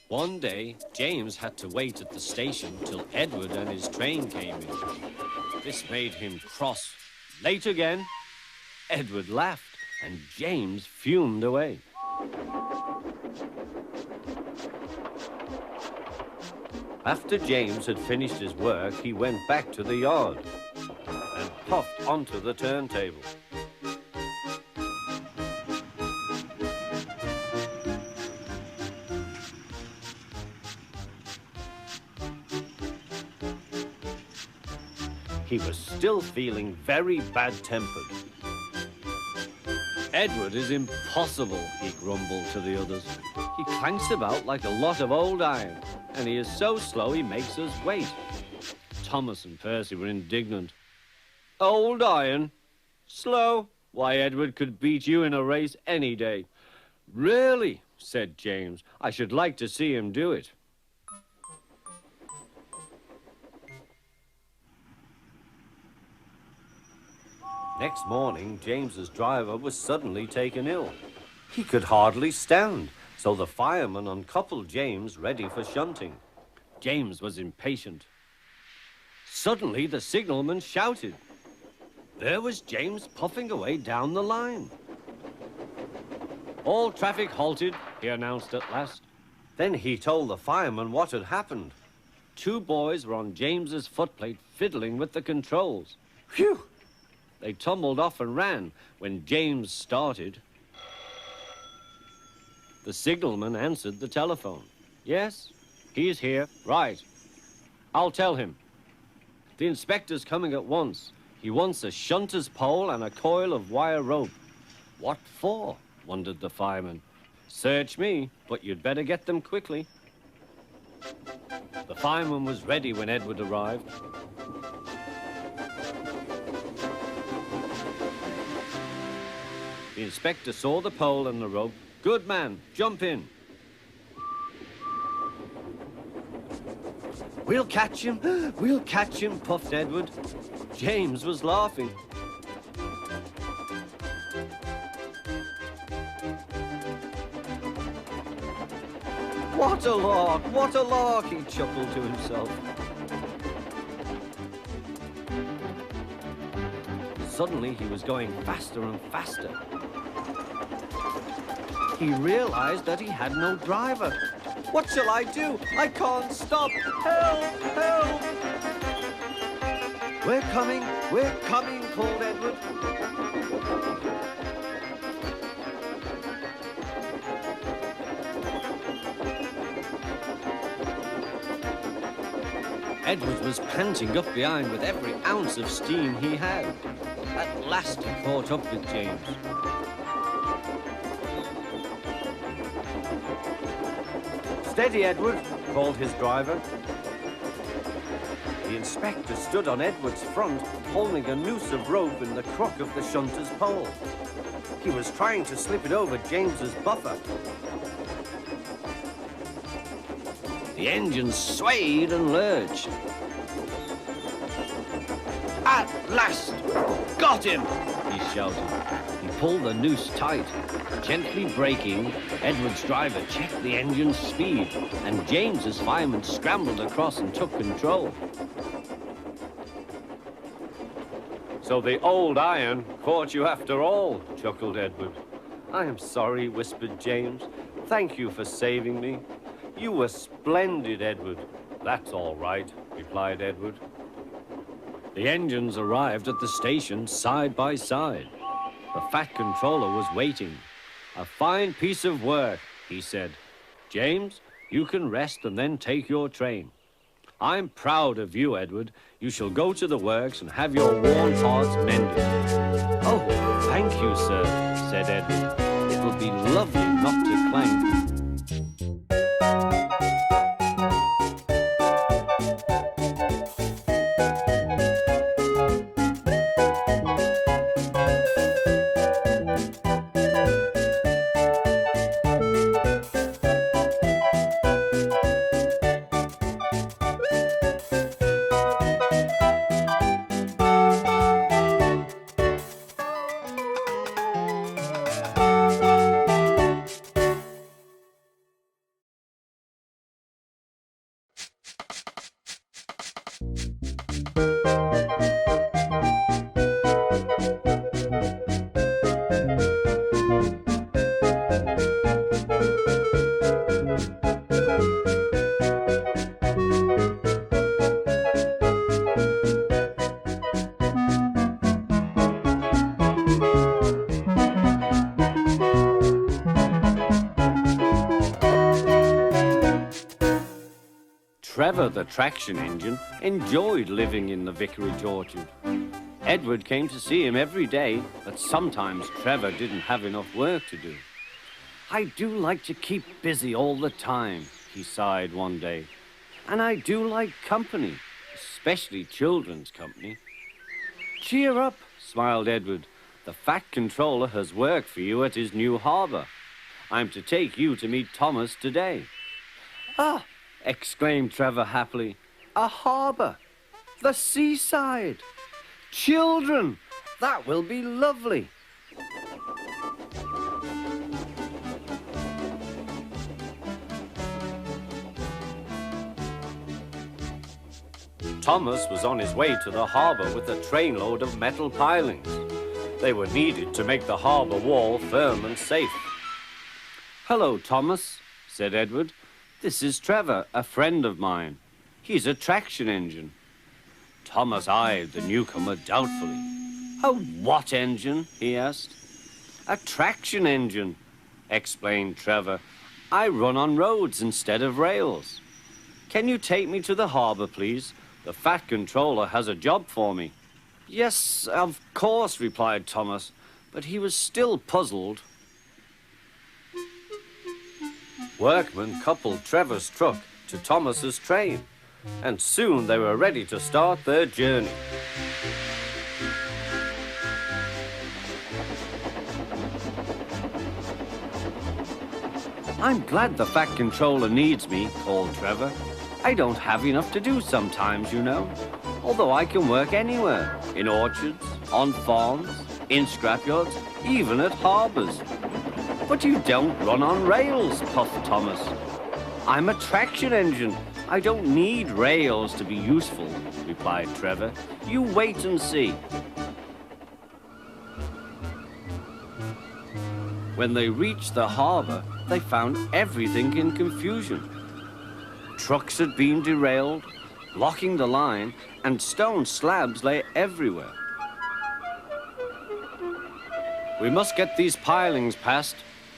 One day, James had to wait at the station till Edward and his train came in. This made him cross. Late again? Edward laughed, and James fumed away. After James had finished his work, he went back to the yard and puffed onto the turntable. He was still feeling very bad-tempered. Edward is impossible, he grumbled to the others. He clanks about like a lot of old iron, and he is so slow he makes us wait. Thomas and Percy were indignant. Old iron? Slow? Why, Edward could beat you in a race any day. Really, said James, I should like to see him do it. Next morning, James's driver was suddenly taken ill. He could hardly stand, so the fireman uncoupled James ready for shunting. James was impatient. Suddenly, the signalman shouted. There was James puffing away down the line. All traffic halted, he announced at last. Then he told the fireman what had happened. 2 boys were on James's footplate fiddling with the controls. Phew! They tumbled off and ran when James started. The signalman answered the telephone. Yes, he's here. Right. I'll tell him. The inspector's coming at once. He wants a shunter's pole and a coil of wire rope. What for? Wondered the fireman. Search me, but you'd better get them quickly. The fireman was ready when Edward arrived. The inspector saw the pole and the rope. Good man, jump in. We'll catch him, puffed Edward. James was laughing. What a lark, he chuckled to himself. Suddenly, he was going faster and faster. He realized that he had no driver. What shall I do? I can't stop. Help! Help! We're coming, called Edward. Edward was panting up behind with every ounce of steam he had. At last he caught up with James. Steady, Edward, called his driver. The inspector stood on Edward's front, holding a noose of rope in the crook of the shunter's pole. He was trying to slip it over James's buffer. The engine swayed and lurched. At last! Got him! He shouted. He pulled the noose tight. Gently braking, Edward's driver checked the engine's speed, and James's fireman scrambled across and took control. So the old iron caught you after all, chuckled Edward. I am sorry, whispered James. Thank you for saving me. You were splendid, Edward. That's all right, replied Edward. The engines arrived at the station side by side. The fat controller was waiting. A fine piece of work, he said. James, you can rest and then take your train. I'm proud of you, Edward. You shall go to the works and have your worn parts mended. Oh, thank you, sir, said Edward. It will be lovely not to clank. Trevor, the traction engine, enjoyed living in the vicarage orchard. Edward came to see him every day, but sometimes Trevor didn't have enough work to do. "I do like to keep busy all the time," he sighed one day. "And I do like company, especially children's company." "Cheer up," smiled Edward. "The Fat Controller has work for you at his new harbour. I'm to take you to meet Thomas today." "Ah!" exclaimed Trevor happily. "A harbour! The seaside! Children! That will be lovely!" Thomas was on his way to the harbour with a trainload of metal pilings. They were needed to make the harbour wall firm and safe. "Hello, Thomas," said Edward. "This is Trevor, a friend of mine. He's a traction engine." Thomas eyed the newcomer doubtfully. "A what engine?" he asked. "A traction engine," explained Trevor. "I run on roads instead of rails. Can you take me to the harbour, please? The Fat Controller has a job for me." "Yes, of course," replied Thomas, but he was still puzzled. Workmen coupled Trevor's truck to Thomas's train, and soon they were ready to start their journey. "I'm glad the Fat Controller needs me," called Trevor. "I don't have enough to do sometimes, you know, although I can work anywhere, in orchards, on farms, in scrapyards, even at harbours." "But you don't run on rails," puffed Thomas. "I'm a traction engine. I don't need rails to be useful," replied Trevor. "You wait and see." When they reached the harbour, they found everything in confusion. Trucks had been derailed, blocking the line, and stone slabs lay everywhere. "We must get these pilings past,"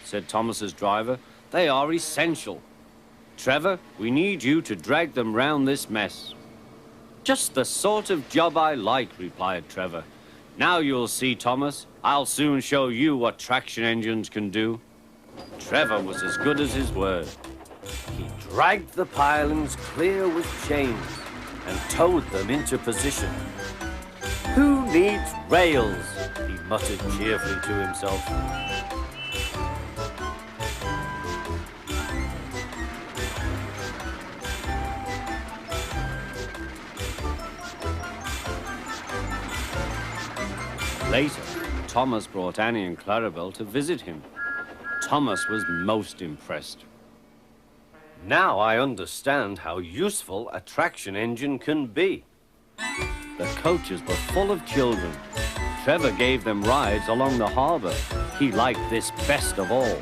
said Thomas's driver. "They are essential. Trevor, we need you to drag them round this mess." "Just the sort of job I like," replied Trevor. "Now you'll see, Thomas. I'll soon show you what traction engines can do." Trevor was as good as his word. He dragged the pilings clear with chains and towed them into position. "Who needs rails?" he muttered cheerfully to himself. Later, Thomas brought Annie and Clarabelle to visit him. Thomas was most impressed. "Now I understand how useful a traction engine can be." The coaches were full of children. Trevor gave them rides along the harbour. He liked this best of all.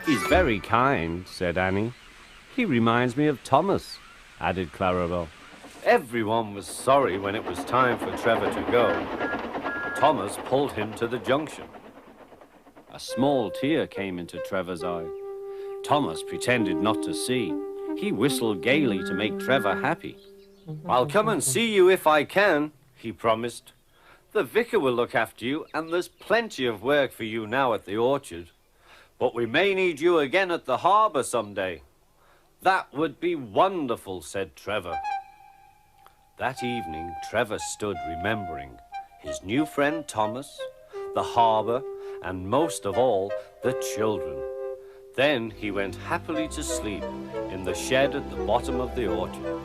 "He's very kind," said Annie. "He reminds me of Thomas," added Clarabelle. Everyone was sorry when it was time for Trevor to go. Thomas pulled him to the junction. A small tear came into Trevor's eye. Thomas pretended not to see. He whistled gaily to make Trevor happy. "I'll come and see you if I can," he promised. "The vicar will look after you, and there's plenty of work for you now at the orchard. But we may need you again at the harbour someday." "That would be wonderful," said Trevor. That evening, Trevor stood remembering his new friend Thomas, the harbour, and most of all, the children. Then he went happily to sleep in the shed at the bottom of the orchard.